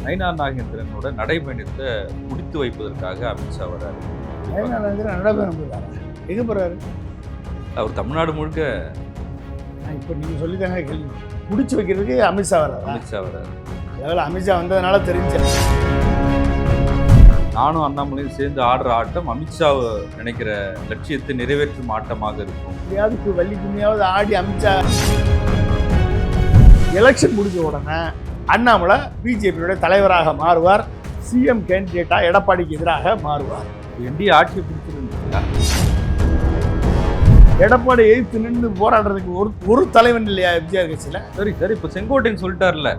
நயினார் நாகேந்திரனோட நடைபயணத்தை முடித்து வைப்பதற்காக அமித்ஷா வர்றாரு. நயினார் நாகேந்திரன் நடைபயணம் போகிறாரு. எங்கே போகிறாரு? அவர் தமிழ்நாடு முழுக்க இப்போ நீங்கள் சொல்லித்தாங்க கேள்வி முடிச்சு வைக்கிறதுக்கு அமித்ஷா வர்றாரு. அமித்ஷா வர்றாரு. அதாவது அமித்ஷா வந்ததுனால தெரிஞ்ச நானும் அண்ணாமலையும் சேர்ந்து ஆடுற ஆட்டம் அமித்ஷா நினைக்கிற லட்சியத்தை நிறைவேற்றும் ஆட்டமாக இருக்கும். எப்படியாவது வள்ளி கும்மியாவது ஆடி அமித்ஷா எலெக்ஷன் முடிஞ்ச உடனே அண்ணாமலை பிஜேபியோட தலைவராக மாறுவார். சிஎம் கேண்டிடேட்டா எடப்பாடிக்கு எதிராக மாறுவார். என்டிஏ ஆட்சியை பிடிச்சிருந்தா எடப்பாடி எதிர்த்து நின்று போராடுறதுக்கு ஒரு தலைவன் இல்லையா எம்ஜிஆர் கட்சியில? சரி சரி, இப்ப செங்கோட்டையன் சொல்லிட்டார்ல,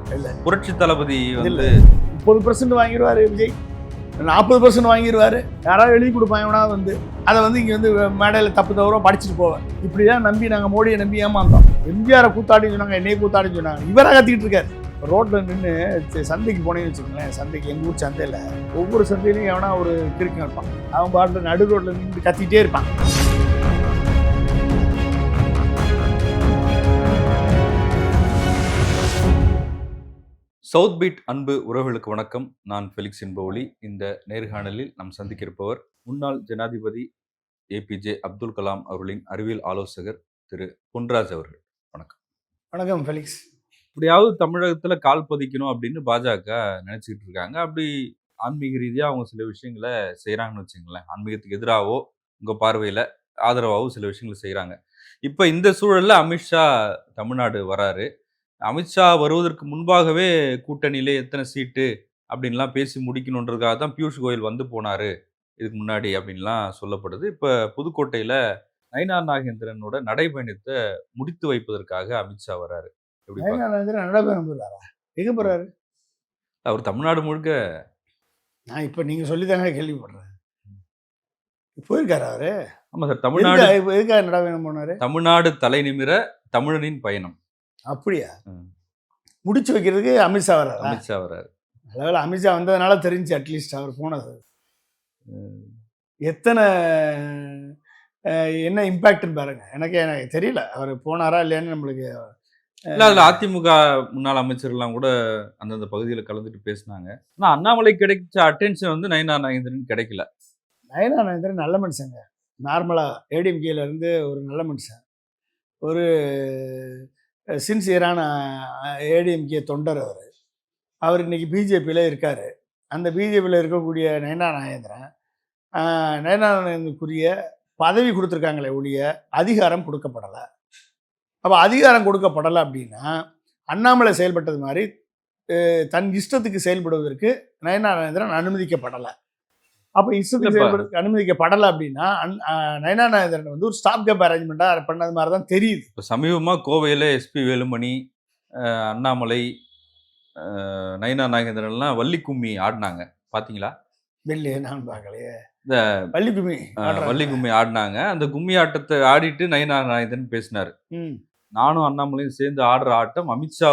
புரட்சி தளபதி வந்து 30% வாங்கிடுவாரு விஜய், 40% வாங்கிடுவாரு. யாராவது எழுதி கொடுப்பாங்க வந்து அதை வந்து இங்கே வந்து மேடையில் தப்பு தவறோ படிச்சுட்டு போவேன். இப்படி தான் நம்பி நாங்கள் மோடியை நம்பி ஏமாந்தோம். எம்ஜிஆரை கூத்தாடின்னு சொன்னாங்க, என்னையே கூத்தாடின்னு சொன்னாங்க. இவராக கத்திக்கிட்டு இருக்காரு. ரோட்டில் நின்று சந்தைக்கு போனேன்னு வச்சுக்கோங்களேன், சந்தைக்கு எங்கள் ஊர் சந்தையில் ஒவ்வொரு சந்தையிலையும் எவனா ஒரு கிறுக்கம் இருப்பான். அவன் பாட்டில் நடு ரோட்டில் நின்று கத்திக்கிட்டே இருப்பான். சவுத் பீட் அன்பு உறவுகளுக்கு வணக்கம். நான் ஃபெலிக்ஸ் என்பவொலி. இந்த நேர்காணலில் நாம் சந்திக்க இருப்பவர் முன்னாள் ஜனாதிபதி ஏபிஜே அப்துல் கலாம் அவர்களின் அறிவியல் ஆலோசகர் திரு பொன்ராஜ் அவர்கள். வணக்கம். வணக்கம் ஃபெலிக்ஸ். இப்படியாவது தமிழகத்துல கால் பதிக்கணும் அப்படின்னு பாஜக நினைச்சிட்டு இருக்காங்க. அப்படி ஆன்மீக ரீதியா அவங்க சில விஷயங்களை செய்யறாங்கன்னு வச்சுங்களேன். ஆன்மீகத்துக்கு எதிராகவோ உங்க பார்வையில ஆதரவாகவும் சில விஷயங்களை செய்யறாங்க. இப்ப இந்த சூழல்ல அமித்ஷா தமிழ்நாடு வராரு. அமித்ஷா வருவதற்கு முன்பாகவே கூட்டணியிலே எத்தனை சீட்டு அப்படின்லாம் பேசி முடிக்கணுன்றதுக்காக தான் பியூஷ் கோயல் வந்து போனாரு இதுக்கு முன்னாடி அப்படின்லாம் சொல்லப்படுது. இப்போ புதுக்கோட்டையில் நயினார் நாகேந்திரனோட நடைபயணத்தை முடித்து வைப்பதற்காக அமித்ஷா வர்றாரு. நயினார் நாகேந்திரன் நடைபயணம் போகிறாரா? எங்கே போகிறாரு? அவர் தமிழ்நாடு முழுக்க. நான் இப்போ நீங்கள் சொல்லித்தாங்க கேள்விப்படுறேன். போயிருக்காரு அவரு? ஆமாம் சார். தமிழ்நாடு எதுக்காக நடைபயணம் போனாரு? தமிழ்நாடு தலை நிமிர தமிழனின் பயணம். அப்படியா? முடிச்சு வைக்கிறதுக்கு அமித்ஷா வர்றாரு. அமித்ஷா வர்றாரு. அதாவது அமித்ஷா வந்ததுனால தெரிஞ்சு அட்லீஸ்ட் அவர் போனது எத்தனை என்ன இம்பாக்ட்னு பாருங்க. எனக்கு தெரியல அவர் போனாரா இல்லையான்னு. நம்மளுக்கு இல்லை, அதில் அதிமுக முன்னாள் அமைச்சர்லாம் கூட அந்தந்த பகுதியில் கலந்துட்டு பேசினாங்க. ஆனால் அண்ணாமலை கிடைச்ச அட்டென்ஷன் வந்து நயினார் நாகேந்திரன் கிடைக்கல. நயினார் நாகேந்திரன் நல்ல மனுஷங்க. நார்மலாக ஏடிஎம்கேல இருந்து ஒரு நல்ல மனுஷன், ஒரு சின்சியரான ஏடிஎம்கே தொண்டர். அவர் இன்றைக்கி பிஜேபியில் இருக்கார். அந்த பிஜேபியில் இருக்கக்கூடிய நயினார் நாகேந்திரனுக்குரிய பதவி கொடுத்துருக்காங்களே ஒழிய அதிகாரம் கொடுக்கப்படலை. அப்போ அதிகாரம் கொடுக்கப்படலை அப்படின்னா அண்ணாமலை செயல்பட்டது மாதிரி தன் இஷ்டத்துக்கு செயல்படுவதற்கு நயினார் நாகேந்திரன் அனுமதிக்கப்படலை. அப்போ இஷ்டத்துக்கு செயல்படுறதுக்கு அனுமதிக்கப்படலை அப்படின்னா நயினார் நாகேந்திரன் வந்து ஒரு ஸ்டாப் கேப் அரேஞ்ச்மெண்ட்டாக பண்ணது மாதிரி தான் தெரியுது. இப்போ சமீபமாக கோவையில் எஸ்பி வேலுமணி, அண்ணாமலை, நயினார் நாகேந்திரன்லாம் வள்ளி கும்மி ஆடினாங்க. பார்த்தீங்களா? வெளியே நான் பார்க்கலையே. இந்த வள்ளி கும்மி ஆடினாங்க. அந்த கும்மி ஆட்டத்தை ஆடிட்டு நயினார் நாகேந்திரன் பேசினார். நானும் அண்ணாமலையும் சேர்ந்து ஆடுற ஆட்டம் அமித்ஷா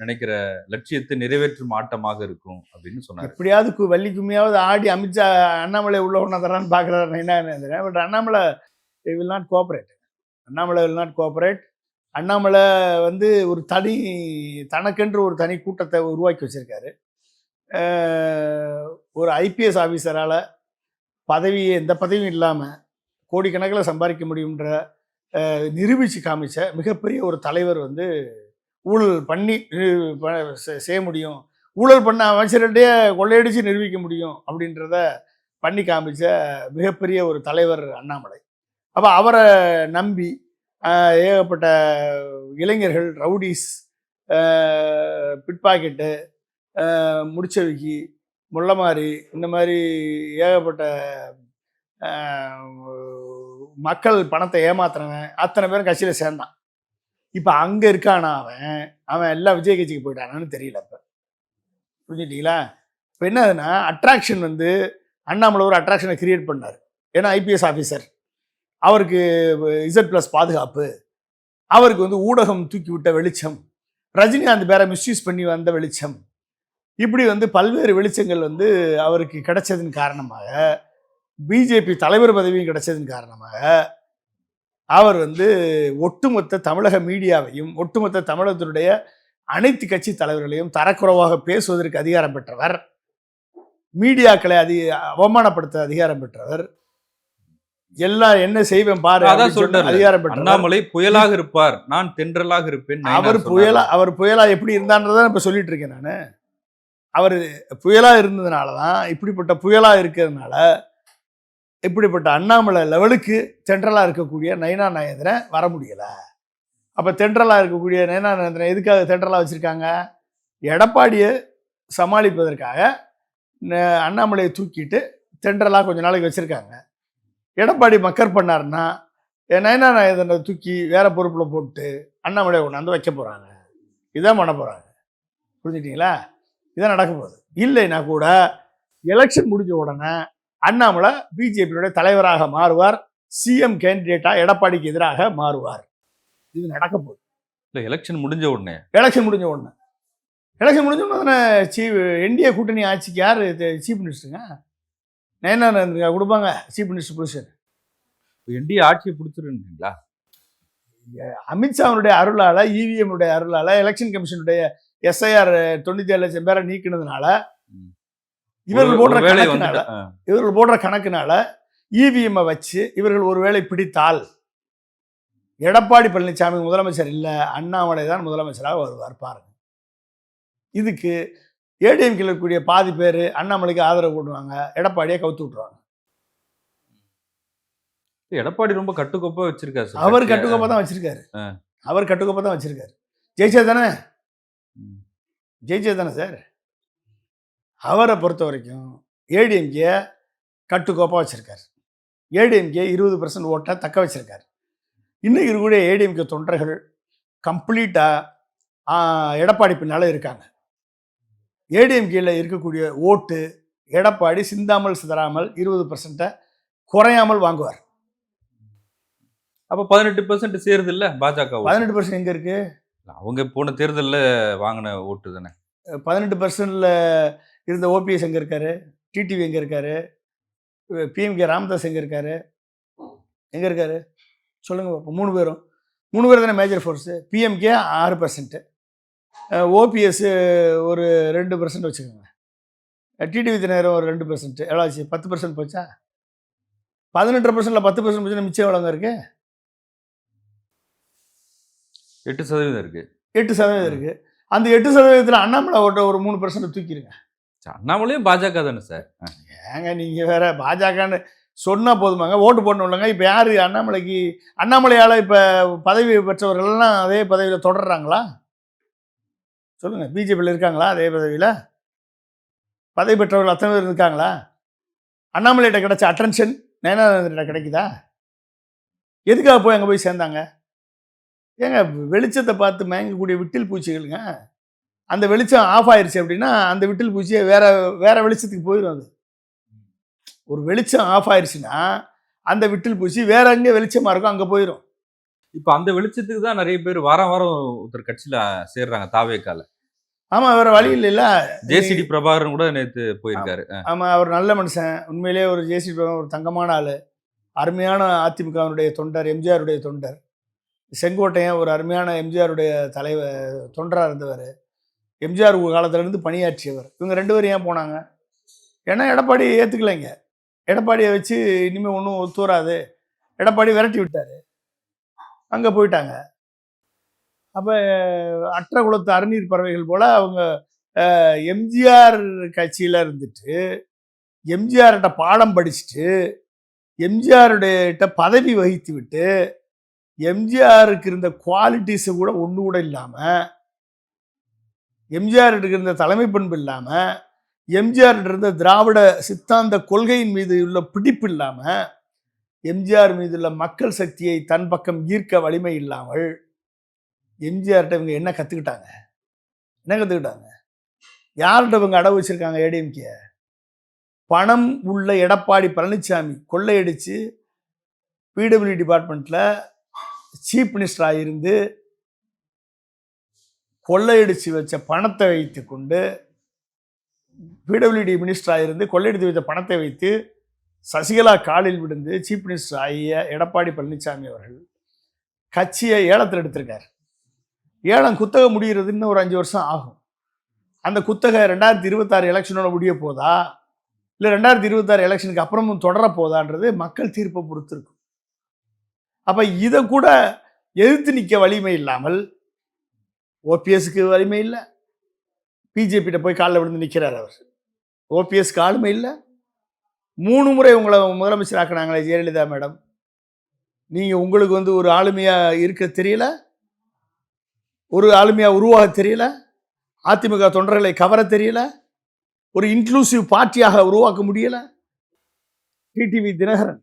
நினைக்கிற லட்சியத்தை நிறைவேற்றும் ஆட்டமாக இருக்கும் அப்படின்னு சொன்னார். எப்படியாவது வள்ளி கும்மியாவது ஆடி அமித்ஷா அண்ணாமலை உள்ள ஒன்றா தரான்னு பார்க்குறாரு Nainar Nagendran. But Annamalai will not cooperate. Annamalai வந்து ஒரு தனக்கென்று ஒரு தனி கூட்டத்தை உருவாக்கி வச்சிருக்காரு. ஒரு ஐபிஎஸ் ஆஃபீஸரால் எந்த பதவியும் இல்லாமல் கோடிக்கணக்கில் சம்பாதிக்க முடியுன்ற நிரூபித்து காமிச்ச மிகப்பெரிய ஒரு தலைவர் வந்து ஊழல் பண்ணி செய்ய முடியும், ஊழல் பண்ண அமைச்சர்கிட்டே கொள்ளையடிச்சு நிரூபிக்க முடியும் அப்படின்றத பண்ணி காமிச்ச மிகப்பெரிய ஒரு தலைவர் அண்ணாமலை. அப்போ அவரை நம்பி ஏகப்பட்ட இளைஞர்கள், ரவுடிஸ், பிட்பாக்கெட்டு, முடிச்சவிக்கி, முள்ளமாரி, இந்த மாதிரி ஏகப்பட்ட மக்கள் பணத்தை ஏமாத்துறவன் அத்தனை பேரும் கட்சியில் சேர்ந்தான். இப்போ அங்கே இருக்கானா அவன் எல்லாம் விஜய் கட்சிக்கு போயிட்டானான்னு தெரியல. இப்போ புரிஞ்சுட்டீங்களா? இப்போ என்னதுன்னா அட்ராக்ஷன் வந்து அண்ணாமலை ஒரு அட்ராக்ஷனை கிரியேட் பண்ணார். ஏன்னா ஐபிஎஸ் ஆஃபீஸர், அவருக்கு Z+ பாதுகாப்பு, அவருக்கு வந்து ஊடகம் தூக்கி விட்ட வெளிச்சம், ரஜினிகாந்த் பேரை மிஸ்யூஸ் பண்ணி வந்த வெளிச்சம், இப்படி வந்து பல்வேறு வெளிச்சங்கள் வந்து அவருக்கு கிடைச்சதன் காரணமாக, பிஜேபி தலைவர் பதவியும் கிடைச்சதன் காரணமாக அவர் வந்து ஒட்டுமொத்த தமிழக மீடியாவையும் ஒட்டுமொத்த தமிழகத்தினுடைய அனைத்து கட்சி தலைவர்களையும் தரக்குறைவாக பேசுவதற்கு அதிகாரம் பெற்றவர், மீடியாக்களை அவமானப்படுத்த அதிகாரம் பெற்றவர், எல்லாம் என்ன செய்வேன் பாரு அதான் சொல்றாரு அதிகாரம் பெற்றவர். அண்ணாமலை புயலாக இருப்பார், நான் தென்றலாக இருப்பேன். அவர் புயலா எப்படி இருந்தான்றதான் இப்ப சொல்லிட்டு இருக்கேன் நானு. அவர் புயலா இருந்ததுனாலதான், இப்படிப்பட்ட புயலா இருக்கிறதுனால இப்படிப்பட்ட அண்ணாமலை லெவலுக்கு தென்றலா இருக்கக்கூடிய நயினா நாகேந்திரன் வர முடியல. அப்ப தென்றலா இருக்கக்கூடிய நயினா நாகேந்திரன் எதுக்காக தென்றலா வச்சிருக்காங்க? எடப்பாடியை சமாளிப்பதற்காக அண்ணாமலையை தூக்கிட்டு தென்றலா கொஞ்ச நாளைக்கு வச்சிருக்காங்க. எடப்பாடி மக்கர் பண்ணாருன்னா நயினா நாகேந்திரனை தூக்கி வேற பொறுப்புல போட்டு அண்ணாமலையை கொண்டாந்து வைக்க போறாங்க. இதான் பண்ண போறாங்க. புரிஞ்சுட்டீங்களா? இதான் நடக்க போகுது. இல்லைன்னா கூட எலெக்ஷன் முடிஞ்ச உடனே அண்ணாமலை பிஜேபியுடைய தலைவராக மாறுவார், சிஎம் கேண்டிடேட்டா எடப்பாடிக்கு எதிராக மாறுவார். இது நடக்க போகுது. எலெக்ஷன் முடிஞ்ச உடனே எலெக்ஷன் முடிஞ்ச உடனே என்டிஏ கூட்டணி ஆட்சிக்கு யாரு சீஃப் மினிஸ்டருங்க? நயனா நாகேந்திரா கொடுப்பாங்க சீஃப் மினிஸ்டர் பொசிஷன். என்டிஏ ஆட்சியை பிடிச்சிருந்தீங்களா? அமித்ஷாவுடைய அருளால, இவிஎம் அருளால, எலெக்ஷன் கமிஷனுடைய எஸ்ஐஆர் 97 லட்சம் பேரை நீக்கினதுனால, இவர்கள் போடுற கணக்குனால இவிஎம் வச்சு இவர்கள் ஒருவேளை பிடித்தால் எடப்பாடி பழனிசாமி முதலமைச்சர் இல்ல, அண்ணாமலை தான் முதலமைச்சராக வருவார். பாருங்க, இதுக்கு ஏடிஎம்கே இருக்கக்கூடிய பாதி பேர் அண்ணாமலைக்கு ஆதரவு போடுவாங்க, எடப்பாடியை கவுத்து விட்டுருவாங்க. எடப்பாடி ரொம்ப கட்டுக்கோப்பா வச்சிருக்காரு. அவர் கட்டுக்கோப்பா தான் வச்சிருக்காரு. ஜெயிச்சா தானே சார். அவரை பொறுத்த வரைக்கும் ஏடிஎம்கே கட்டுக்கோப்பா வச்சிருக்காரு. ஏடிஎம்கே 20% ஓட்டை தக்க வச்சிருக்காரு. இன்னைக்கு இருக்கக்கூடிய ஏடிஎம்கே தொண்டர்கள் கம்ப்ளீட்டா எடப்பாடி பின்னால இருக்காங்க. ஏடிஎம்கேல இருக்கக்கூடிய ஓட்டு எடப்பாடி சிந்தாமல் சிதறாமல் 20% குறையாமல் வாங்குவார். அப்ப 18% சேருது இல்ல பாஜக? 18% எங்க இருக்கு? அவங்க போன தேர்தலில் வாங்கின ஓட்டு தானே. 18%ல இருந்த ஓபிஎஸ் எங்க இருக்காரு? டிடிவி எங்க இருக்காரு? பிஎம்கே ராமதாஸ் எங்க இருக்காரு? சொல்லுங்க. 3 பேர் தானே மேஜர் ஃபோர்ஸ். பிஎம்கே 6%, ஓபிஎஸ் ஒரு 2% வச்சுக்கோங்க, டிடிவி தினகரன் ஒரு 2%, எவ்வளோ ஆச்சு? 10% போச்சா? 18%ல 10% போச்சுன்னா மிச்சம் எவ்வளோங்க இருக்கு? 8% இருக்கு. 8% இருக்கு. அந்த 8%த்துல அண்ணாமலை ஓட்ட ஒரு 3% தூக்கிடுங்க. அண்ணாமலையும் பாஜக தானே சார். ஏங்க நீங்க வேற பாஜகன்னு சொன்னா போதுமாங்க? ஓட்டு போடணும் இல்லைங்க. இப்போ யாரு அண்ணாமலையால இப்போ பதவி பெற்றவர்கள்லாம் அதே பதவியில் தொடர்றாங்களா? சொல்லுங்க. பிஜேபியில் இருக்காங்களா அதே பதவியில்? பதவி பெற்றவர்கள் அத்தனை பேர் இருக்காங்களா? அண்ணாமலையிட்ட கிடைச்ச அட்டென்ஷன் நயனா நாகேந்திரன் கிடைக்குதா? எதுக்காக போய் அங்கே போய் சேர்ந்தாங்க? ஏங்க வெளிச்சத்தை பார்த்து மயங்கக்கூடிய விட்டில் பூச்சிகளுங்க. அந்த வெளிச்சம் ஆஃப் ஆயிடுச்சு அப்படின்னா அந்த விட்டில் பூச்சியை வேற வெளிச்சத்துக்கு போயிடும். அது ஒரு வெளிச்சம் ஆஃப் ஆயிடுச்சுன்னா அந்த விட்டில் பூச்சி வேற எங்கே வெளிச்சமா இருக்கும் அங்கே போயிடும். இப்போ அந்த வெளிச்சத்துக்கு தான் நிறைய பேர் வாரம் ஒருத்தர் கட்சியில் சேர்றாங்க தாவேக்கால. ஆமா, வேற வழி இல்லைல்ல. ஜேசிடி பிரபாகரன் கூட நேற்று போயிருக்காரு. ஆமா, அவர் நல்ல மனுஷன். உண்மையிலேயே ஒரு ஜேசிடி பிரபாகரன் ஒரு தங்கமான ஆளு, அருமையான அதிமுகவினுடைய தொண்டர், எம்ஜிஆருடைய தொண்டர். செங்கோட்டையன் ஒரு அருமையான எம்ஜிஆருடைய தொண்டராக இருந்தவர், எம்ஜிஆர் காலத்திலேருந்து பணியாற்றியவர். இவங்க 2 பேரும் ஏன் போனாங்க? ஏன்னா எடப்பாடி ஏற்றுக்கலைங்க. எடப்பாடியை வச்சு இனிமேல் ஒன்றும் ஒத்து வராது, எடப்பாடி விரட்டி விட்டார், அங்கே போயிட்டாங்க. அப்போ அற்ற குலத்து அருநீர் பறவைகள் போல் அவங்க எம்ஜிஆர் கட்சியில் இருந்துட்டு எம்ஜிஆர்கிட்ட பாடம் படிச்சுட்டு எம்ஜிஆருடைய பதவி வகித்து விட்டு எம்ஜிஆருக்கு இருந்த குவாலிட்டிஸை கூட ஒன்று கூட இல்லாமல், எம்ஜிஆருக்கு இருந்த தலைமை பண்பு இல்லாமல், எம்ஜிஆர் இருந்த திராவிட சித்தாந்த கொள்கையின் மீது உள்ள பிடிப்பு இல்லாமல், எம்ஜிஆர் மீது உள்ள மக்கள் சக்தியை தன் பக்கம் ஈர்க்க வலிமை இல்லாமல் எம்ஜிஆர்கிட்ட இவங்க என்ன கற்றுக்கிட்டாங்க? யார்கிட்ட இவங்க அடவு வச்சிருக்காங்க? ஏடிஎம்கே பணம் உள்ள எடப்பாடி பழனிசாமி கொள்ளையடிச்சு பிடபிள்யூ டிபார்ட்மெண்ட்டில் சீஃப் மினிஸ்டராக இருந்து கொள்ளையடிச்சு வச்ச பணத்தை வைத்து கொண்டு, பிடபிள்யூடி மினிஸ்டராக இருந்து கொள்ளையடித்து வைத்த பணத்தை வைத்து சசிகலா காலில் விழுந்து சீஃப் மினிஸ்டர் ஆகிய எடப்பாடி பழனிசாமி அவர்கள் கட்சியை ஏலத்தில் எடுத்திருக்கார். ஏலம் குத்தகை முடிகிறது இன்னும் ஒரு 5 வருஷம் ஆகும். அந்த குத்தகை 2026 எலெக்ஷனோட முடிய போதா, இல்லை 2026 எலெக்ஷனுக்கு அப்புறமும் தொடர போதான்றது மக்கள் தீர்ப்பை பொறுத்து இருக்கும். அப்ப இதை கூட எதிர்த்து நிற்க வலிமை இல்லாமல், ஓபிஎஸ்க்கு வலிமை இல்லை, பிஜேபியிட்ட போய் காலில் விழுந்து நிற்கிறார் அவர். ஓபிஎஸ்க்கு ஆளுமை இல்லை. 3 முறை உங்களை முதலமைச்சர் ஆக்கினாங்களே ஜெயலலிதா மேடம், நீங்கள் உங்களுக்கு ஒரு ஆளுமையாக இருக்க தெரியல, ஒரு ஆளுமையாக உருவாக தெரியல, அதிமுக தொண்டர்களை கவர தெரியல, ஒரு இன்க்ளூசிவ் பார்ட்டியாக உருவாக்க முடியல. டிடிவி தினகரன்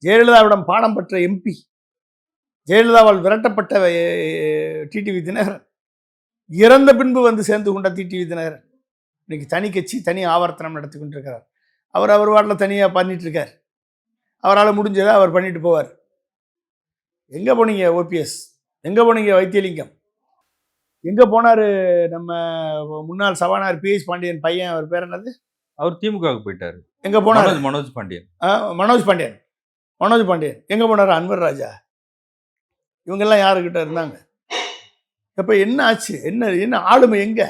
ஜெயலலிதாவிடம் பாடம் பெற்ற எம்பி, ஜெயலலிதாவால் விரட்டப்பட்ட டிடிவி தினகரன், இறந்த பின்பு வந்து சேர்ந்து கொண்ட டிடிவி தினகரன் இன்னைக்கு தனி கட்சி, தனி ஆவர்த்தனம் நடத்தி கொண்டிருக்கிறார். அவர் வாட்டில் தனியாக பண்ணிட்டு இருக்கார். அவரால் முடிஞ்சதை அவர் பண்ணிட்டு போவார். எங்கே போனீங்க ஓபிஎஸ்? எங்கே போனீங்க வைத்தியலிங்கம்? எங்கே போனார் நம்ம முன்னாள் சபாநாயகர் பிஎஸ் பாண்டியன் பையன், அவர் பேர் என்னது? அவர் திமுகவுக்கு போயிட்டாரு. எங்கே போனார்? மனோஜ் பாண்டியன். மனோஜ் பாண்டியன் எங்கே போனார்? அன்வர் ராஜா, இவங்கெல்லாம் யாருக்கிட்ட இருந்தாங்க? இப்போ என்ன ஆச்சு? என்ன ஆளுமை எங்க?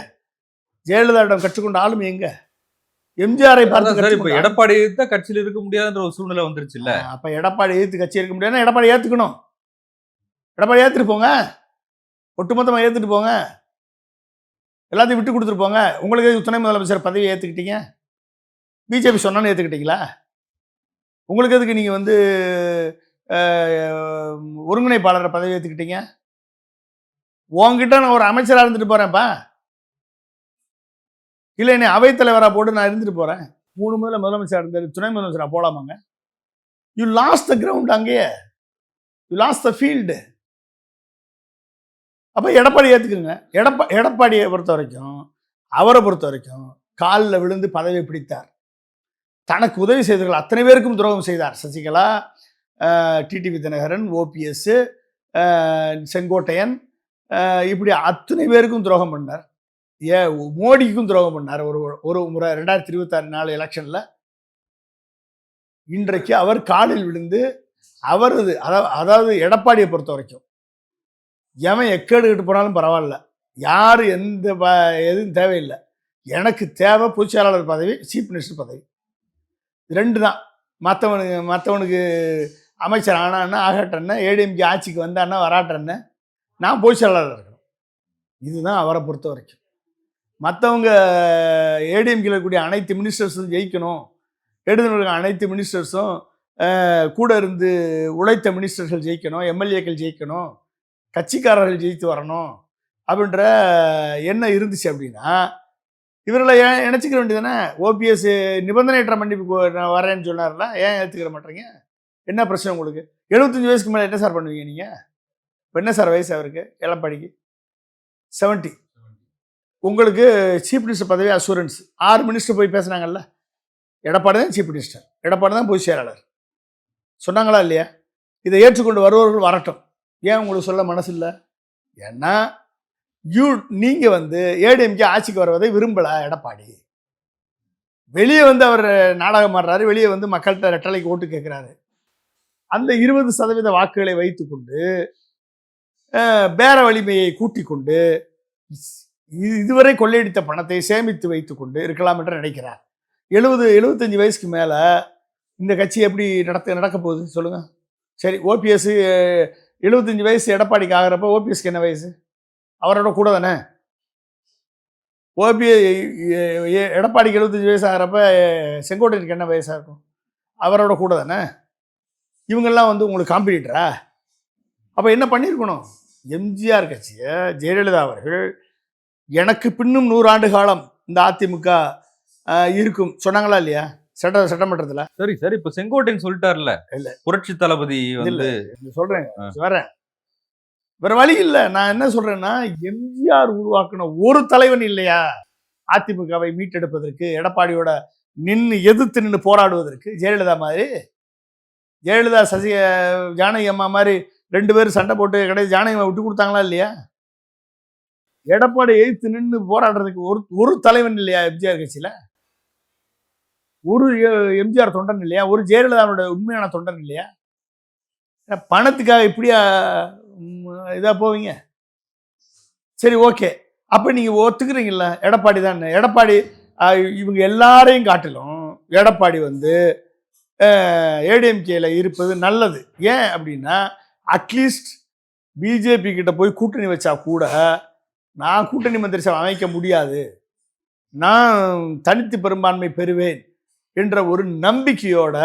ஜெயலலிதாவிடம் கற்றுக்கொண்ட ஆளுமை எங்க? எம்ஜிஆரை பார்த்து இப்போ எடப்பாடி தான் கட்சியில் இருக்க முடியாதுன்ற ஒரு சூழ்நிலை வந்துருச்சு இல்ல? அப்ப எடப்பாடி எதிர்த்து கட்சி இருக்க முடியாதுன்னா எடப்பாடி ஏத்துக்கணும். எடப்பாடி ஏத்துட்டு போங்க, ஒட்டுமொத்தமா ஏத்துட்டு போங்க, எல்லாத்தையும் விட்டு கொடுத்துட்டு போங்க. உங்களுக்கு துணை முதலமைச்சர் பதவியை ஏத்துக்கிட்டீங்க? பிஜேபி சொன்னான்னு ஏத்துக்கிட்டீங்களா? உங்களுக்கு எதுக்கு நீங்க ஒருங்கிணைப்பாளர் பதவி ஏத்துக்கிட்டீங்க? உங்ககிட்ட நான் ஒரு அமைச்சராக இருந்துட்டு போறேன்ப்பா, இல்லை என்ன அவைத்தலைவராக போட்டு நான் இருந்துட்டு போறேன். 3 முறை முதலமைச்சர் இருந்தாரு, துணை முதலமைச்சராக போலாமாங்க? யூ லாஸ்ட் த கிரவுண்ட், அங்கேயே யூ லாஸ்ட் த ஃபீல்டு. அப்ப எடப்பாடி ஏத்துக்குங்க. எடப்பாடியை பொறுத்த வரைக்கும், அவரை பொறுத்த வரைக்கும் காலில் விழுந்து பதவி பிடித்தார். தனக்கு உதவி செய்தவர்கள் அத்தனை பேருக்கும் துரோகம் செய்தார். சசிகலா, டிடிவி தினகரன், ஓபிஎஸ், செங்கோட்டையன், இப்படி அத்தனை பேருக்கும் துரோகம் பண்ணார். மோடிக்கும் துரோகம் பண்ணார். ஒரு முறை 2024 எலெக்ஷன்ல இன்றைக்கு அவர் காலில் விழுந்து அவரது அதாவது எடப்பாடியை பொறுத்த வரைக்கும் எவன் எக்கேடு கிட்டு போனாலும் பரவாயில்ல, யார் எந்த எதுவும் தேவையில்லை, எனக்கு தேவை பொதுச் செயலாளர் பதவி, சீஃப் மினிஸ்டர் பதவி, 2 தான். மற்றவனுக்கு அமைச்சர் ஆனான்னா ஆகட்டன்னு, ஏடிஎம்கே ஆட்சிக்கு வந்தான்னா வராட்டன்னு, நான் பொதுச் செயலாளர் இருக்கணும். இதுதான் அவரை பொறுத்த வரைக்கும். மற்றவங்க ஏடிஎம்கேல இருக்கக்கூடிய அனைத்து மினிஸ்டர்ஸும் ஜெயிக்கணும், எடுத்துன்னு அனைத்து மினிஸ்டர்ஸும் கூட இருந்து உழைத்த மினிஸ்டர்கள் ஜெயிக்கணும், எம்எல்ஏக்கள் ஜெயிக்கணும், கட்சிக்காரர்கள் ஜெயித்து வரணும் அப்படின்ற எண்ணம் இருந்துச்சு. அப்படின்னா இவர்களை நினச்சிக்க வேண்டியதானே? ஓபிஎஸ் நிபந்தனையற்ற மன்னிப்பு நான் வரேன்னு சொன்னார்ல, ஏன் ஏற்றுக்கிற மாட்டேறீங்க? என்ன பிரச்சனை உங்களுக்கு? 75 வயசுக்கு மேலே என்ன சார் பண்ணுவீங்க நீங்கள்? இப்போ என்ன சார் வயசு அவருக்கு? எடப்பாடிக்கு 70. உங்களுக்கு சீஃப் மினிஸ்டர் பதவி அசூரன்ஸ். 6 மினிஸ்டர் போய் பேசுனாங்கல்ல, எடப்பாடி தான் சீஃப் மினிஸ்டர், எடப்பாடி தான் பொதுச் செயலாளர் சொன்னாங்களா இல்லையா? இதை ஏற்றுக்கொண்டு வருபவர்கள் வரட்டும். ஏன் உங்களுக்கு சொல்ல மனசு இல்லை? ஏன்னா நீங்கள் ஏடிஎம்கே ஆட்சிக்கு வருவதை விரும்பல எடப்பாடி. வெளியே அவர் நாடகம் ஆடுறாரு, வெளியே மக்கள்கிட்ட ரெட்டலைக்கு ஓட்டு கேட்குறாரு. அந்த 20% வாக்குகளை வைத்துக்கொண்டு பேர வலிமையை கூட்டிக் கொண்டு இதுவரை கொள்ளையடித்த பணத்தை சேமித்து வைத்துக்கொண்டு இருக்கலாம் என்று நினைக்கிறார். 75 வயசுக்கு மேலே இந்த கட்சி எப்படி நடக்க போகுது சொல்லுங்க? சரி, ஓபிஎஸ் 75 வயசு எடப்பாடிக்கு ஆகிறப்ப ஓபிஎஸ்க்கு என்ன வயசு? அவரோட கூட தானே. எடப்பாடிக்கு 75 வயசு ஆகிறப்ப செங்கோட்டையனுக்கு என்ன வயசாக இருக்கும்? அவரோட கூட தானே. இவங்கெல்லாம் உங்களுக்கு காம்படிட்டரா? அப்போ என்ன பண்ணியிருக்கணும்? எம்ஜிஆர் கட்சியை ஜெயலலிதா அவர்கள் எனக்கு பின்னும் 100 ஆண்டு காலம் இந்த அதிமுக இருக்கும் சொன்னாங்களா இல்லையா சட்டமன்றத்தில்? சரி இப்போ செங்கோட்டையன் சொல்லிட்டார்ல, இல்ல புரட்சி தளபதி சொல்றேன் வரேன், வேற வழி இல்லை. நான் என்ன சொல்றேன்னா, எம்ஜிஆர் உருவாக்கின ஒரு தலைவன் இல்லையா அதிமுகவை மீட்டெடுப்பதற்கு, எடப்பாடியோட எதிர்த்து நின்று போராடுவதற்கு? ஜெயலலிதா மாதிரி, ஜெயலலிதா ஜானகி அம்மா மாதிரி 2 பேரும் சண்டை போட்டு கடைசி ஜானகி அம்மா விட்டு கொடுத்தாங்களா இல்லையா? எடப்பாடி எதிர்த்து நின்று போராடுறதுக்கு ஒரு தலைவன் இல்லையா எம்ஜிஆர் கட்சியில? ஒரு எம்ஜிஆர் தொண்டன் இல்லையா? ஒரு ஜெயலலிதாவோட உண்மையான தொண்டன் இல்லையா? பணத்துக்காக இப்படியா இதா போவீங்க? சரி, ஓகே. அப்ப நீங்க ஒத்துக்கிறீங்கல்ல, எடப்பாடி தான். எடப்பாடி இவங்க எல்லாரையும் காட்டிலும் எடப்பாடி வந்து ஏடிஎம்கேல இருப்பது நல்லது. ஏன் அப்படின்னா, அட்லீஸ்ட் பிஜேபி கிட்ட போய் கூட்டணி வச்சா கூட நான் கூட்டணி மந்திரி சபை அமைக்க முடியாது, நான் தனித்து பெரும்பான்மை பெறுவேன் என்ற ஒரு நம்பிக்கையோட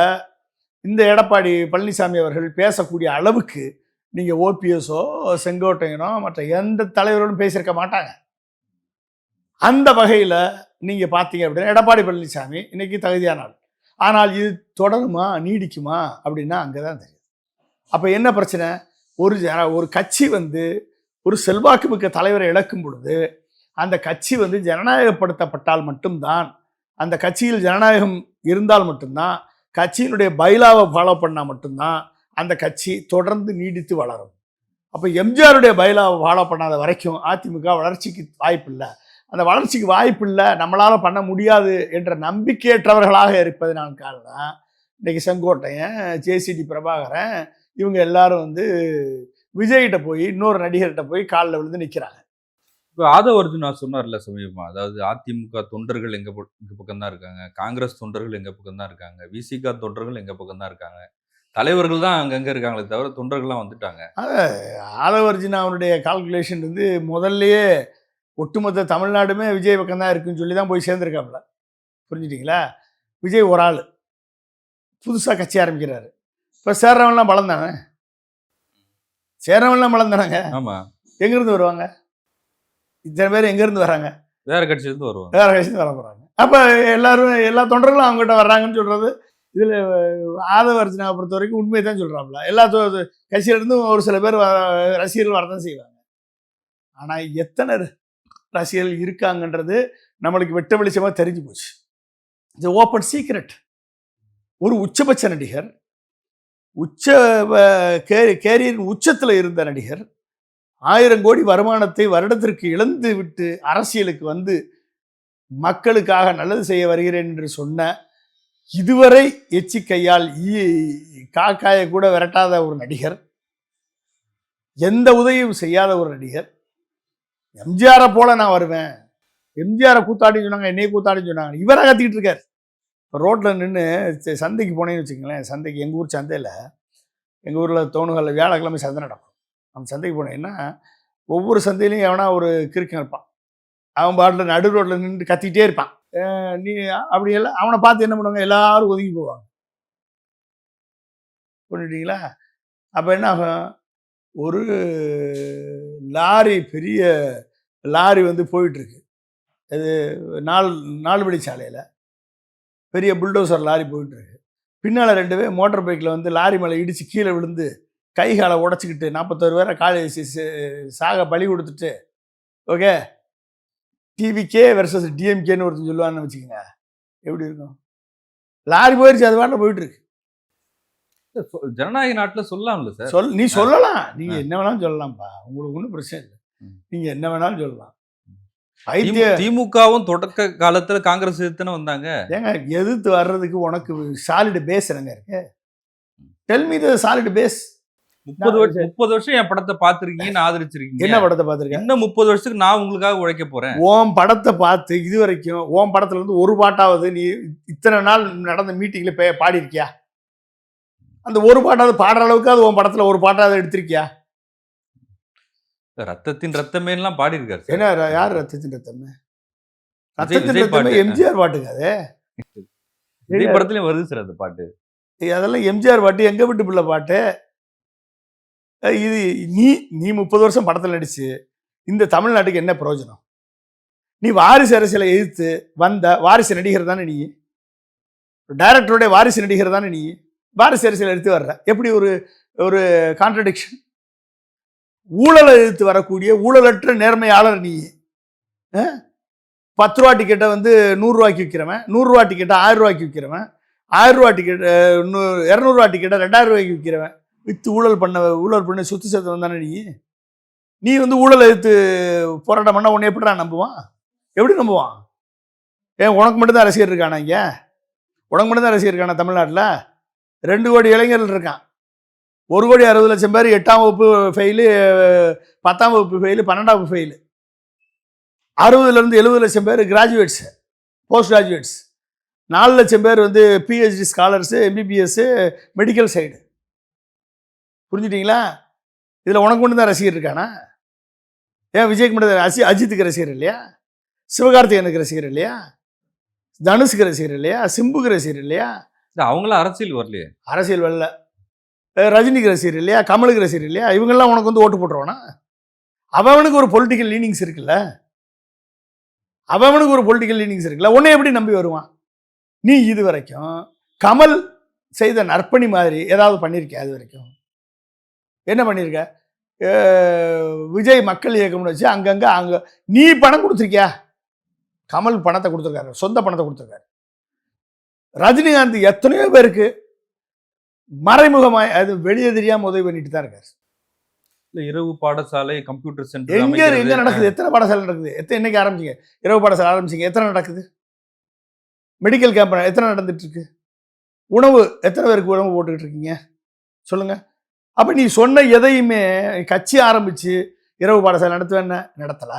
இந்த எடப்பாடி பழனிசாமி அவர்கள் பேசக்கூடிய அளவுக்கு நீங்க ஓபிஎஸோ செங்கோட்டையனோ மற்ற எந்த தலைவரோடும் பேசியிருக்க மாட்டாங்க. அந்த வகையில நீங்க பார்த்தீங்க அப்படின்னா எடப்பாடி பழனிசாமி இன்னைக்கு தகுதியான ஆள். ஆனால் இது தொடருமா, நீடிக்குமா அப்படின்னா அங்கதான் தெரியும். அப்ப என்ன பிரச்சனை? ஒரு கட்சி வந்து ஒரு செல்வாக்கு மிக்க தலைவரை இழக்கும் பொழுது அந்த கட்சி வந்து ஜனநாயகப்படுத்தப்பட்டால் மட்டும்தான், அந்த கட்சியில் ஜனநாயகம் இருந்தால் மட்டும்தான், கட்சியினுடைய பைலாவை ஃபாலோ பண்ணால் மட்டும்தான் அந்த கட்சி தொடர்ந்து நீடித்து வளரும். அப்போ எம்ஜிஆருடைய பைலாவை ஃபாலோ பண்ணாத வரைக்கும் அதிமுக வளர்ச்சிக்கு வாய்ப்பு இல்லை. அந்த வளர்ச்சிக்கு வாய்ப்பு இல்லை, நம்மளால் பண்ண முடியாது என்ற நம்பிக்கையற்றவர்களாக இருப்பதனால தான் இன்னைக்கு செங்கோட்டையன், ஜேசிடி பிரபாகரன் இவங்க எல்லாரும் வந்து விஜய்கிட்ட போய் இன்னொரு நடிகர்கிட்ட போய் காலில் விழுந்து நிற்கிறாங்க. இப்போ ஆதவ அர்ஜுனா சொன்னார்ல சமீபமா, அதாவது அதிமுக தொண்டர்கள் எங்க பக்கம் தான் இருக்காங்க, காங்கிரஸ் தொண்டர்கள் எங்க பக்கம் தான் இருக்காங்க, விசிக தொண்டர்கள் எங்க பக்கம் தான் இருக்காங்க, தலைவர்கள் தான் அங்கங்க இருக்காங்களே தவிர தொண்டர்கள்லாம் வந்துட்டாங்க. ஆதவ அர்ஜுனா அவனுடைய கால்குலேஷன் வந்து முதல்லயே ஒட்டுமொத்த தமிழ்நாடுமே விஜய் பக்கம் தான் இருக்குன்னு சொல்லி தான் போய் சேர்ந்துருக்காப்புல. புரிஞ்சுட்டிங்களா? விஜய் ஒரு ஆள் புதுசாக கட்சி ஆரம்பிக்கிறாரு. இப்போ சேர்றவன்லாம் பலம் தானே, சேர்றவன்லாம் பலம் தானேங்க. ஆமாம். எங்கேருந்து வருவாங்க? இத்தனை பேர் எங்கேருந்து வராங்க? வேற கட்சியிலேருந்து வருவாங்க, வேற கட்சியிலேருந்து வர போகிறாங்க. அப்போ எல்லாரும் எல்லா தொண்டர்களும் அவங்ககிட்ட வர்றாங்கன்னு சொல்கிறது இதில் ஆதவ அர்ஜுனாவை பொறுத்த வரைக்கும் உண்மையை தான் சொல்கிறாப்புல. எல்லா கட்சியிலேருந்தும் ஒரு சில பேர் ரசிகர்கள் வரதான் செய்வாங்க. ஆனால் எத்தனை ரசிகர்கள் இருக்காங்கன்றது நம்மளுக்கு வெட்ட வெளிச்சமாக தெரிஞ்சு போச்சு. இது ஓப்பன் சீக்ரெட். ஒரு உச்சபட்ச நடிகர், கேரியரின் உச்சத்தில் இருந்த நடிகர் 1000 கோடி வருமானத்தை வருடத்திற்கு இழந்து விட்டு அரசியலுக்கு வந்து மக்களுக்காக நல்லது செய்ய வருகிறேன் என்று சொன்ன, இதுவரை எச்சி கையால் காக்காயை கூட விரட்டாத ஒரு நடிகர், எந்த உதவியும் செய்யாத ஒரு நடிகர், எம்ஜிஆரை போல நான் வருவேன், எம்ஜிஆரை கூத்தாடின்னு சொன்னாங்க, என்னையே கூத்தாடின்னு சொன்னாங்க, இவரை கத்திக்கிட்டு இருக்கார். இப்போ ரோட்டில் நின்று சந்தைக்கு போனேன்னு வச்சுக்கங்களேன், சந்தைக்கு எங்கள் ஊர் சந்தையில், எங்கள் ஊரில் தோணுகளில் வியாழக்கிழமை சந்தை நடக்கும். அந்த சந்தைக்கு போனேன்னா ஒவ்வொரு சந்தையிலையும் எவனா ஒரு கிறுக்கன் இருப்பான். அவன் பாட்டில் நடு ரோட்டில் நின்று கத்திக்கிட்டே இருப்பான். நீ அப்படியெல்லாம் அவனை பார்த்து என்ன பண்ணுவாங்க, எல்லாரும் ஒதுங்கி போவாங்க. பண்ணிட்டீங்களா? அப்போ என்ன ஆகும், ஒரு லாரி, பெரிய லாரி வந்து போயிட்டுருக்கு, அது 4 வழி சாலையில் பெரிய புல்டோசர் லாரி போயிட்டுருக்கு. பின்னால் 2 பேர் மோட்டர் பைக்கில் வந்து லாரி மேலே இடித்து கீழே விழுந்து கை காலை உடச்சிக்கிட்டு 41 பேரை காலை சாக பலி கொடுத்துட்டு, ஓகே, டிவிகே வெர்சஸ் டிஎம்கேன்னு ஒருத்தர் சொல்லுவான்னு வச்சுக்கோங்க, எப்படி இருக்கும்? லாரி போயிடுச்சு, அது வாட்டில் போயிட்டு இருக்கு. ஜனநாயக நாட்டில் சொல்லலாம்ல சார்? நீ சொல்லலாம், நீங்க என்ன வேணாலும் சொல்லலாம்ப்பா, உங்களுக்கு ஒன்றும் பிரச்சனை இல்லை, நீங்க என்ன வேணாலும் சொல்லலாம். திமுகவும் தொடக்க காலத்துல காங்கிரஸ் எதிர்த்துன்னு வந்தாங்க. ஏங்க எதிர்த்து வர்றதுக்கு உனக்கு சாலிட் பேஸ் என்னங்க இருக்கு? Tell me the solid base. 30 வருஷம் என் படத்தை பார்த்துருக்கீங்கன்னு ஆதரிச்சிருக்கீங்க. என்ன படத்தை பார்த்துருக்கேன்? இன்னும் 30 வருஷத்துக்கு நான் உங்களுக்காக உழைக்க போறேன். உன் படத்தை பார்த்து இது வரைக்கும் உன் படத்துல இருந்து ஒரு பாட்டாவது நீ இத்தனை நாள் நடந்த மீட்டிங்ல பாடி இருக்கியா? அந்த ஒரு பாட்டாவது பாடுற அளவுக்கு அது உன் படத்துல ஒரு பாட்டாவது எடுத்திருக்கியா? ரத்தத்தின் ரத்தமே எல்லாம் பாடி இருக்காரு. என்ன யார் ரத்தத்தின் ரத்தமே? ரத்தத்தின் ரத்தமே எம்ஜிஆர் பாட்டுங்க. அது விஜய் படத்துலயும் வருது சார் அந்த பாட்டு. அதெல்லாம் எம்ஜிஆர் பாட்டு, எங்க வீட்டு பிள்ளை பாட்டு. இது நீ 30 வருஷம் படத்தில் நடிச்சு இந்த தமிழ்நாட்டுக்கு என்ன பிரயோஜனம்? நீ வாரிசு அரசியலை எதிர்த்து வந்த வாரிசு நடிகர் தானே நீ, டைரக்டருடைய வாரிசு நடிகர் தானே நீ, வாரிசு அரசியலை எடுத்து வர்ற. எப்படி ஒரு கான்ட்ரடிக்ஷன்? ஊழலை எதிர்த்து வரக்கூடிய ஊழலற்ற நேர்மையாளர் நீ. 10 ரூபா டிக்கெட்டை வந்து 100 ரூபாய்க்கு விற்கிறவன், 100 ரூபா டிக்கெட்டை 1000 ரூபாய்க்கு விற்கிறவன், 1000 ரூபா டிக்கெட் 200 ரூபா டிக்கெட்டை 2000 ரூபாய்க்கு விற்கிறவன், வித்து ஊழல் பண்ண சொத்து சேர்த்து தானே நீ வந்து ஊழல் எதிர்த்து போராட்டம் பண்ண உன்னை எப்படி நம்புவான்? எப்படி நம்புவான்? ஏன் உனக்கு மட்டும்தான் ரசிகர் இருக்கானா? இங்கே உனக்கு மட்டும்தான் ரசிகர் இருக்கானா? தமிழ்நாட்டில் 2 கோடி இளைஞர்கள் இருக்கான். 1,60,00,000 பேர் 8ஆம் வகுப்பு ஃபெயிலு, 10ஆம் வகுப்பு ஃபெயிலு, 12ஆம் வகுப்பு ஃபெயிலு. 60 70 லட்சம் பேர் கிராஜுவேட்ஸ், போஸ்ட் கிராஜுவேட்ஸ், 4 லட்சம் பேர் வந்து PhD scholars, MBBS, medical side. புரிஞ்சுட்டீங்களா? இதில் உனக்கு மட்டும் தான் ரசிகர் இருக்கானா? ஏன் விஜய்க்கு மட்டும் அஜித்துக்கு ரசிகர் இல்லையா? சிவகார்த்திகேயனுக்கு ரசிகர் இல்லையா? தனுஷுக்கு ரசிகர் இல்லையா? சிம்புக்கு ரசிகர் இல்லையா? அவங்களாம் அரசியல் வரலையே. அரசியல் வரல. ரஜினிக்கு ரசிகர் இல்லையா? கமலுக்கு ரசிகர் இல்லையா? இவங்கெல்லாம் உனக்கு வந்து ஓட்டு போட்டுருவானா? அவனுக்கு ஒரு பொலிட்டிக்கல் லீனிங்ஸ் இருக்குல்ல, அவனுக்கு ஒரு பொலிட்டிக்கல் லீனிங்ஸ் இருக்குல்ல, உன்னை எப்படி நம்பி வருவான்? நீ இது வரைக்கும் கமல் செய்த நற்பணி மாதிரி ஏதாவது பண்ணியிருக்கியா? இது வரைக்கும் என்ன பண்ணியிருக்க? விஜய் மக்கள் இயக்கம்னு வச்சு அங்கங்கே நீ பணம் கொடுத்துருக்கியா? கமல் பணத்தை கொடுத்துருக்காரு, சொந்த பணத்தை கொடுத்துருக்காரு. ரஜினிகாந்த் எத்தனையோ பேருக்கு மறைமுகமாய் அது வெளியே தெரியாம உதவி பண்ணிட்டு தான் இருக்காரு. இரவு பாடசாலை, கம்ப்யூட்டர் சென்டர் எங்க நடக்குது? எத்தனை பாடசாலை நடக்குது? இன்னைக்கு ஆரம்பிச்சிங்க, இரவு பாடசாலை ஆரம்பிச்சிங்க, எத்தனை நடக்குது? மெடிக்கல் கேம்ப் எத்தனை நடந்துட்டு இருக்கு? உணவு எத்தனை பேருக்கு உணவு போட்டுக்கிட்டு இருக்கீங்க சொல்லுங்க. அப்ப நீ சொன்ன எதையுமே கட்சி ஆரம்பிச்சு இரவு பாடசாலை நடத்துவேன் நடத்தல.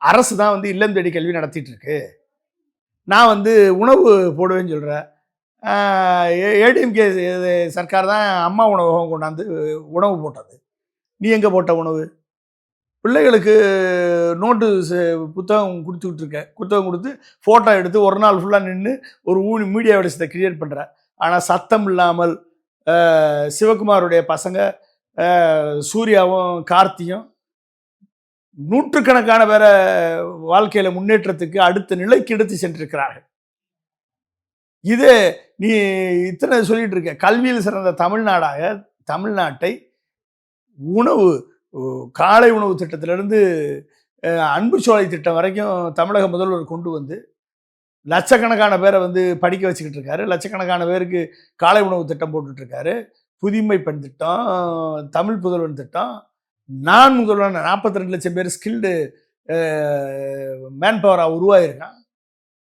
அரசு தான் வந்து இல்லம் தேடி கல்வி நடத்திட்டு இருக்கு. நான் வந்து உணவு போடுவேன்னு சொல்கிறேன். ஏடிஎம்கே சர்க்கார் தான் அம்மா உணவகம் கொண்டாந்து உணவு போட்டது. நீ எங்கே போட்ட உணவு? பிள்ளைகளுக்கு நோட்டு புத்தகம் கொடுத்துக்கிட்டு இருக்க, புத்தகம் கொடுத்து ஃபோட்டோ எடுத்து ஒரு நாள் ஃபுல்லாக நின்று ஒரு மீடியா விடயத்தை கிரியேட் பண்ணுற. ஆனால் சத்தம் இல்லாமல் சிவகுமாருடைய பசங்க சூர்யாவும் கார்த்தியும் நூற்றுக்கணக்கான பேர வாழ்க்கையில் முன்னேற்றத்துக்கு அடுத்த நிலைக்கு எடுத்து சென்றிருக்கிறார்கள். இது நீ இத்தனை சொல்லிட்டு இருக்க. கல்வியில் சிறந்த தமிழ்நாடாக தமிழ்நாட்டை உணவு காலை உணவு திட்டத்திலிருந்து அன்பு சோலை திட்டம் வரைக்கும் தமிழக முதல்வர் கொண்டு வந்து லட்சக்கணக்கான பேரை வந்து படிக்க வச்சுக்கிட்டு இருக்காரு. லட்சக்கணக்கான பேருக்கு காலை உணவு திட்டம் போட்டுட்டு இருக்காரு. புதுமை பெண் திட்டம், தமிழ் புதல்வன் திட்டம், நான் முதல்வன் 42 லட்சம் பேர் ஸ்கில்டு மேன் பவராக உருவாயிருக்கான்.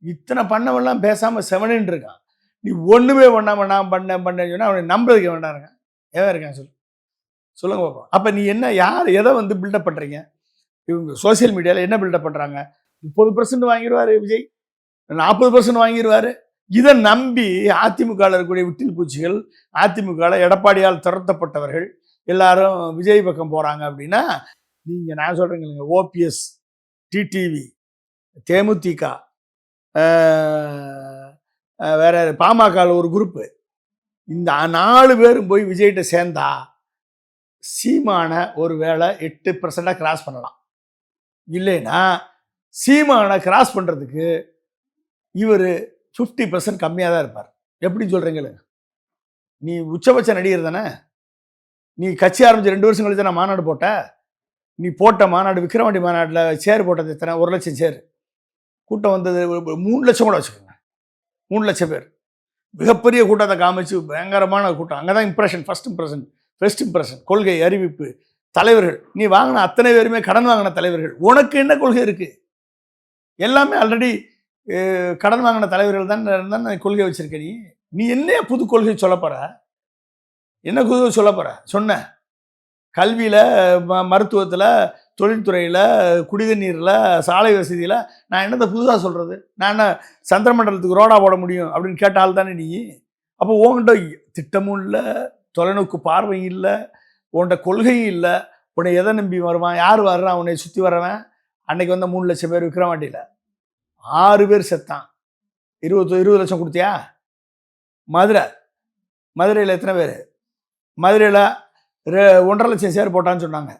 இத்தனை பண்ணவெல்லாம் பேசாமல் செவனின்னு இருக்கான். நீ ஒன்றுமே பண்ணாமல் நான் பண்ணேன்னு சொன்னால் அவனை நம்புறதுக்கு வேண்டாம் இருக்கான். எவன் இருக்கான் சொல்லுங்க பார்ப்போம். அப்போ நீ என்ன யார் எதை வந்து பில்டப் பண்ணுறீங்க? இவங்க சோசியல் மீடியாவில் என்ன பில்டப் பண்ணுறாங்க? 30% வாங்கிடுவார் விஜய், 40% வாங்கிடுவார். இதை நம்பி அதிமுகவில் இருக்கக்கூடிய விட்டில் பூச்சிகள், அதிமுகவில் எடப்பாடியால் துரத்தப்பட்டவர்கள் எல்லாரும் விஜய் பக்கம் போகிறாங்க அப்படின்னா, நீங்கள் நான் சொல்கிறேங்க இல்லைங்க, ஓபிஎஸ், டிடிவி, தேமுதிக, வேற பாமகவில் ஒரு குரூப்பு, இந்த 4 பேரும் போய் விஜய்கிட்ட சேர்ந்தா சீமான ஒரு வேளை 8% கிராஸ் பண்ணலாம். இல்லைன்னா சீமானை கிராஸ் பண்ணுறதுக்கு இவர் 50% கம்மியாக தான் இருப்பார். எப்படி சொல்கிறீங்களே? நீ உச்சபட்ச நடிகர் தானே. நீ கட்சி ஆரம்பிச்சு 2 வருஷம் கழிச்சு நான் மாநாடு போட்ட. நீ போட்ட மாநாடு விக்கிரவாண்டி மாநாட்டில் சேர் போட்டது எத்தனை? 1 லட்சம் சேர். கூட்டம் வந்தது 3 லட்சம் கூட வச்சுக்கோங்க. 3 லட்சம் பேர் மிகப்பெரிய கூட்டத்தை காமிச்சு பயங்கரமான கூட்டம். அங்கே தான் இம்ப்ரெஷன், ஃபர்ஸ்ட் இம்ப்ரெஷன், கொள்கை அறிவிப்பு, தலைவர்கள். நீ வாங்கின அத்தனை பேருமே கடன் வாங்கின தலைவர்கள். உனக்கு என்ன கொள்கை இருக்கு? எல்லாமே ஆல்ரெடி கடன் வாங்கின தலைவர்கள் தான் கொள்கை வச்சிருக்க. நீ என்ன புது கொள்கை சொல்ல போற? என்ன புது சொல்ல போற? சொன்ன கல்வியில், மருத்துவத்தில், தொழில்துறையில், குடிநீரில், சாலை வசதியில் நான் என்னத்தை புதுசாக சொல்கிறது? நான் என்ன சந்திரமண்டலத்துக்கு ரோடா போட முடியும் அப்படின்னு கேட்டால் தானே நீ. அப்போ உன்கிட்ட திட்டமும் இல்லை, தொலைநோக்கு பார்வையும் இல்லை, உன்கிட்ட கொள்கையும் இல்லை. உன்னை எதை நம்பி வருவான்? யார் வர்றான் உன்னை சுற்றி வரவன்? அன்னைக்கு வந்த 3 லட்சம் பேர் விக்கிரவாண்டியில் 6 பேர் செத்தான். 20 லட்சம் கொடுத்தியா? மதுரையில் எத்தனை பேர்? மதுரையில் 1.5 லட்சம் சேர் போட்டான்னு சொன்னாங்க.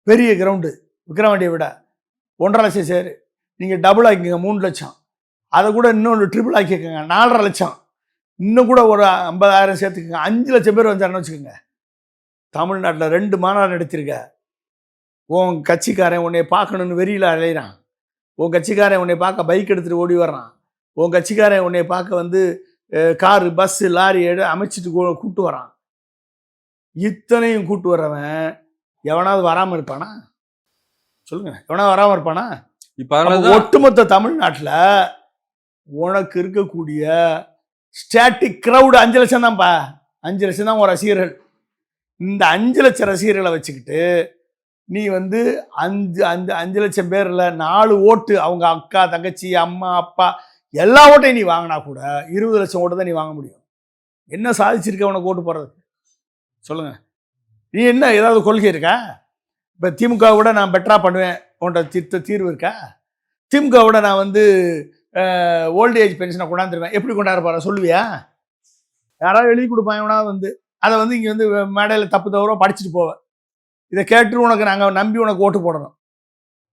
பெரிய கிரவுண்டு விக்கிரவாண்டியை விட 1.5 லட்சம் சேர். நீங்கள் டபுள் ஆக்கிக்கங்க 3 லட்சம். அதை கூட இன்னொன்று ட்ரிபிள் ஆக்கிக்கோங்க 4.5 லட்சம். இன்னும் கூட ஒரு 50,000 சேர்த்துக்குங்க. 5 லட்சம் பேர் வந்தாருன்னு வச்சுக்கோங்க. தமிழ்நாட்டில் 2 மாநாடு நடத்திருக்க. உன் கட்சிக்காரன் உன்னை பார்க்கணுன்னு வெறியில் அலையிறான். உன் கட்சிக்காரன் உன்னை பார்க்க பைக் எடுத்துகிட்டு ஓடி வர்றான். உன் கட்சிக்காரன் உன்னை பார்க்க வந்து காரு, பஸ்ஸு, லாரி அமைச்சிட்டு கூப்பிட்டு வரான். இத்தனையும் கூப்பிட்டு வர்றவன் எவனாவது வராமல் இருப்பானா? சொல்லுங்க, எவனாவது வராமல் இருப்பானா? இப்போ ஒட்டுமொத்த தமிழ்நாட்டில் உனக்கு இருக்கக்கூடிய ஸ்டாட்டிக் க்ரௌடு 5 லட்சம் தான்ப்பா. 5 லட்சம் தான் உன் ரசிகர்கள். இந்த 5 லட்சம் ரசிகர்களை வச்சுக்கிட்டு நீ வந்து 5 லட்சம் பேர்ல 4 ஓட்டு அவங்க அக்கா தங்கச்சி அம்மா அப்பா எல்லா ஓட்டையும் நீ வாங்கினா கூட 20 லட்சம் ஓட்டு தான் நீ வாங்க முடியும். என்ன சாதிச்சிருக்க உனக்கு ஓட்டு போடுறதுக்கு சொல்லுங்க. நீ என்ன ஏதாவது கொள்கை இருக்கா? இப்போ திமுக விட நான் பெட்டராக பண்ணுவேன் உன்ட்ட தீர்வு இருக்கா? திமுக விட நான் வந்து ஓல்டு ஏஜ் பென்ஷனை கொண்டாந்துருவேன், எப்படி கொண்டாட போற சொல்லுவியா? யாராவது எழுதி கொடுப்பாங்க எவனாவது வந்து, அதை வந்து இங்கே வந்து மேடையில் தப்பு தவறோ படிச்சுட்டு போவேன். இதை கேட்டு உனக்கு நாங்கள் நம்பி உனக்கு ஓட்டு போடணும்.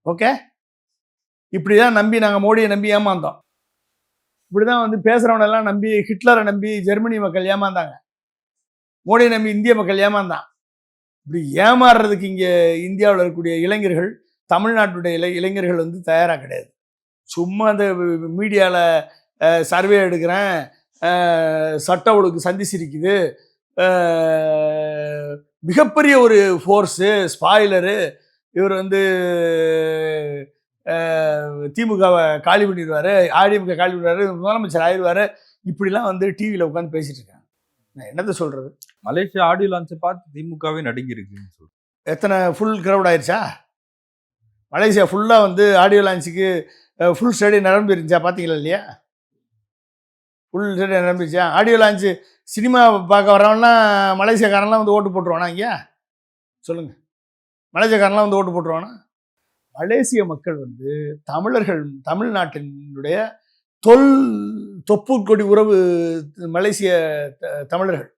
ஓகே, இப்படி தான் நம்பி நாங்கள் மோடியை நம்பி ஏமாந்தோம். இப்படி தான் வந்து பேசுகிறவனெல்லாம் நம்பி ஹிட்லரை நம்பி ஜெர்மனி மக்கள் ஏமாந்தாங்க. மோடியை நம்பி இந்திய மக்கள் ஏமாந்தான். இப்படி ஏமாறுறதுக்கு இங்கே இந்தியாவில் இருக்கக்கூடிய இளைஞர்கள், தமிழ்நாட்டுடைய இளைஞர்கள் வந்து தயாராக கிடையாது. சும்மா அந்த மீடியாவில் சர்வே எடுக்கிறேன், சட்ட ஒழுங்கு சந்தி சிரிக்குது, மிகப்பெரிய ஒரு ஃபோர்ஸு ஸ்பாய்லரு, இவர் வந்து திமுகவை காலி பண்ணிடுவார், அதிமுக காலி பண்ணிடுவார், முதலமைச்சர் ஆயிடுவார், இப்படிலாம் வந்து டிவியில் உட்காந்து பேசிட்டு இருக்காங்க. நான் என்னத்தை சொல்கிறது? மலேசியா ஆடியோ லான்ச்சை பார்த்து திமுகவே நடுங்கிருக்குன்னு சொல்றேன். எத்தனை ஃபுல் க்ரௌட் ஆயிடுச்சா? மலேசியா ஃபுல்லாக வந்து ஆடியோ லான்ச்சுக்கு ஃபுல் ஸ்டேடியம் நிரம்பி இருந்துச்சா? பார்த்தீங்களா இல்லையா? ஃபுல் ஸ்டேடியம் நிரம்பிச்சா? ஆடியோ லான்ச்சு சினிமா பார்க்க வரவன்லாம் மலேசியாக்காரன்லாம் வந்து ஓட்டு போட்டுருவானா? இங்கே சொல்லுங்கள், மலேசியாக்காரன்லாம் வந்து ஓட்டு போட்டுருவானா? மலேசிய மக்கள் வந்து தமிழர்கள், தமிழ்நாட்டினுடைய தொப்புக்கொடி உறவு மலேசிய தமிழர்கள்.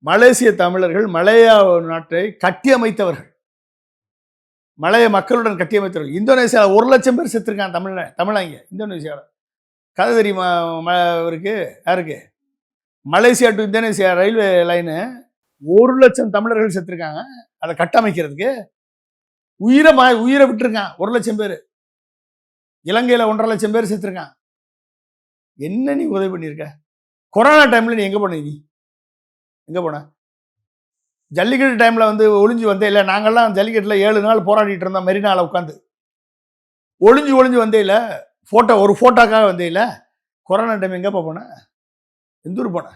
மலேசிய தமிழர்கள் மலேயா நாட்டை கட்டியமைத்தவர்கள், மலைய மக்களுடன் கட்டியமைத்தவர்கள். இந்தோனேசியாவில் 1 லட்சம் பேர் செத்துருக்காங்க தமிழாங்க. இந்தோனேசியாவில் கதை தெரியுமா இருக்கு யாருக்கு? Malaysia to Indonesia railway line 1 லட்சம் தமிழர்கள் செத்துருக்காங்க. அதை கட்டமைக்கிறதுக்கு உயிரை விட்டுருக்கான் 1 லட்சம் பேர். இலங்கையில் 1.5 லட்சம் பேர் செத்துருக்கான். என்ன நீ உதவி பண்ணியிருக்க? கொரோனா டைமில் நீ எங்கே போன? நீ எங்கே போன? ஜல்லிக்கட்டு டைமில் வந்து ஒளிஞ்சு வந்தே இல்லை? நாங்கள்லாம் ஜல்லிக்கட்டில் 7 நாள் போராடிட்டு இருந்தோம் மெரினாவில் உட்காந்து. ஒளிஞ்சு வந்தே இல்லை? ஒரு ஃபோட்டோக்காக வந்தே இல்லை? கொரோனா டைம் எங்கேப்பா போன? எந்த ஊர் போன?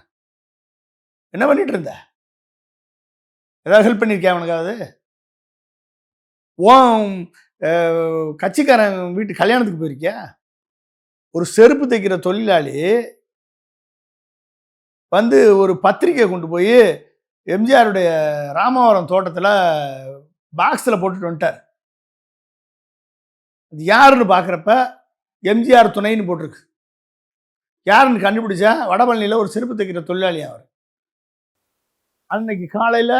என்ன பண்ணிட்டு இருந்த? ஏதாவது ஹெல்ப் பண்ணியிருக்கேன் அவனுக்காவது? கட்சிக்காரன் வீட்டு கல்யாணத்துக்கு போயிருக்கியா? ஒரு செருப்பு தைக்கிற தொழிலாளி வந்து ஒரு பத்திரிக்கை கொண்டு போய் எம்ஜிஆருடைய ராமவரம் தோட்டத்தில் பாக்ஸில் போட்டுட்டு வந்துட்டார். அது யாருன்னு பார்க்குறப்ப எம்ஜிஆர் துணைன்னு போட்டிருக்கு. யாருன்னு கண்டுபிடிச்சா வடபழனியில் ஒரு செருப்பு தைக்கிற தொழிலாளி அவர். அன்னைக்கு காலையில்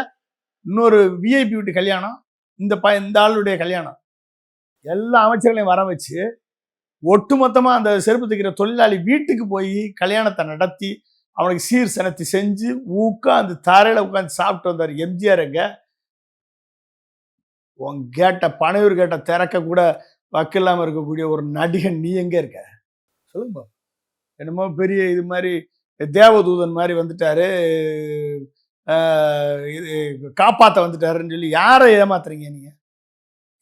இன்னொரு விஐபி வீட்டு கல்யாணம், இந்த ஆளுடைய கல்யாணம். எல்லா அமைச்சர்களையும் வர வச்சு ஒட்டுமொத்தமாக அந்த செருப்பு தைக்கிற தொழிலாளி வீட்டுக்கு போய் கல்யாணத்தை நடத்தி அவனுக்கு சீர் சனத்தி செஞ்சு உட்காந்து தரையில் உட்காந்து சாப்பிட்டு வந்தார் எம்ஜிஆர். எங்க உன் கேட்ட பனையூர் கேட்ட திறக்க கூட வக்கில்லாமல் இருக்கக்கூடிய ஒரு நடிகன் நீ எங்கே இருக்க சொல்லுங்க. என்னமோ பெரிய இது மாதிரி தேவதூதன் மாதிரி வந்துட்டாரு, இது காப்பாற்ற வந்துட்டாருன்னு சொல்லி யாரை ஏமாத்துறீங்க நீங்க?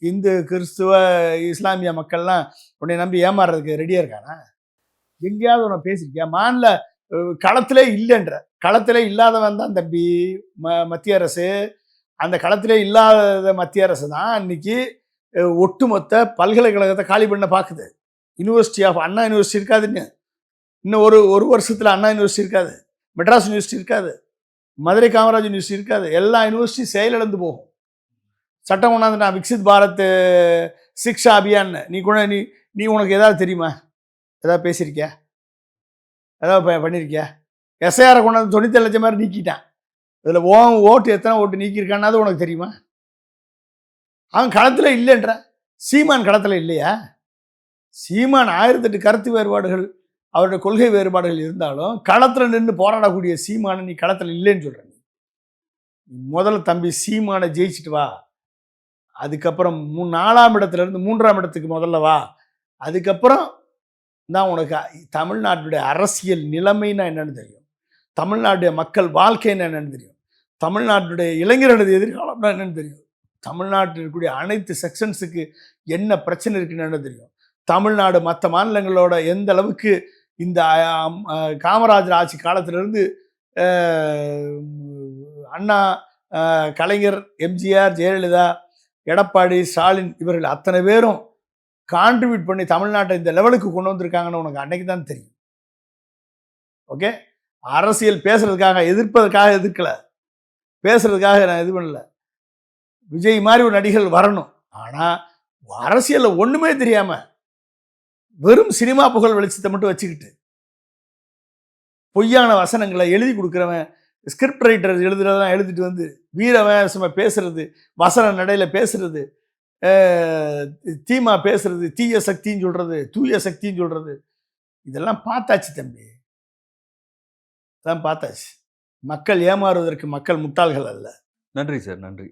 இந்து கிறிஸ்துவ இஸ்லாமிய மக்கள்லாம் உன்னை நம்பி ஏமாறுறதுக்கு ரெடியா இருக்கானா? எங்கேயாவது உன்னை பேசியிருக்கியா? மாநில களத்திலே இல்லைன்ற, களத்திலே இல்லாதவன் தான் தம்பி மத்திய அரசு. அந்த களத்திலே இல்லாத மத்திய அரசு தான் இன்னைக்கு ஒட்டுமொத்த பல்கலைக்கழகத்தை காலி பண்ண பார்க்குது. யூனிவர்சிட்டி ஆஃப் அண்ணா யூனிவர்சிட்டி இருக்காதுன்னு, இன்னும் ஒரு வருஷத்தில் அண்ணா யூனிவர்சிட்டி இருக்காது, மெட்ராஸ் யூனிவர்சிட்டி இருக்காது, மதுரை காமராஜ் யூனிவர்சிட்டி இருக்காது. எல்லா யூனிவர்சிட்டி செயலிழந்து போகும். சட்டம் கொண்டாந்து நான் விக்சித் பாரத் சிக்ஷா அபியான் நீ உனக்கு ஏதாவது தெரியுமா? ஏதாவது பேசியிருக்கியா? ஏதாவது பண்ணியிருக்கியா? எஸ்ஐஆரை கொண்டாந்து 97 லட்சம் பேர் நீக்கிட்டான். இதில் ஓட்டு எத்தனை ஓட்டு நீக்கியிருக்கான்னு உனக்கு தெரியுமா? அவன் களத்தில் இல்லைன்ற. சீமான் களத்தில் இல்லையா? சீமான் 1008 கருத்து வேறுபாடுகள், அவருடைய கொள்கை வேறுபாடுகள் இருந்தாலும் களத்தில் நின்று போராடக்கூடிய சீமானை நீ களத்தில் இல்லைன்னு சொல்ற. முதல்ல தம்பி சீமானை ஜெயிச்சுட்டு வா, அதுக்கப்புறம் 4ஆம் இடத்துலேருந்து 3ஆம் இடத்துக்கு முதல்ல வா, அதுக்கப்புறம் தான் உனக்கு தமிழ்நாட்டுடைய அரசியல் நிலைமைன்னா என்னன்னு தெரியும், தமிழ்நாட்டுடைய மக்கள் வாழ்க்கைன்னு என்னன்னு தெரியும், தமிழ்நாட்டுடைய இளைஞர்களது எதிர்காலம்னா என்னன்னு தெரியும், தமிழ்நாட்டில் இருக்கக்கூடிய அனைத்து செக்ஷன்ஸுக்கு என்ன பிரச்சனை இருக்குன்னு தெரியும். தமிழ்நாடு மற்ற மாநிலங்களோட எந்த அளவுக்கு இந்த காமராஜர் ஆட்சி காலத்திலிருந்து அண்ணா கலைஞர், எம்ஜிஆர், ஜெயலலிதா, எடப்பாடி, ஸ்டாலின் இவர்கள் அத்தனை பேரும் கான்ட்ரிபியூட் பண்ணி தமிழ்நாட்டை இந்த லெவலுக்கு கொண்டு வந்திருக்காங்கன்னு உனக்கு அன்னைக்கு தான் தெரியும். ஓகே, அரசியல் பேசுறதுக்காக எதிர்ப்பதற்காக எதிர்க்கல, பேசுறதுக்காக நான் இது பண்ணல. விஜய் மாதிரி ஒரு நடிகர்கள் வரணும். ஆனா அரசியல்ல ஒண்ணுமே தெரியாம வெறும் சினிமா புகழ் வெளிச்சத்தை மட்டும் வச்சுக்கிட்டு பொய்யான வசனங்களை எழுதி கொடுக்குறவன், ஸ்கிரிப்ட் ரைட்டர் எழுதுறதான் எழுதிட்டு வந்து வீரவசமாக பேசுறது, வசன நடையில பேசுறது, தீமா பேசுறது, தீய சக்தின்னு சொல்றது, தூய சக்தின்னு சொல்றது, இதெல்லாம் பார்த்தாச்சு தம்பி, இதெல்லாம் பார்த்தாச்சு. மக்கள் ஏமாறுவதற்கு மக்கள் முட்டாள்கள் அல்ல. நன்றி சார். நன்றி.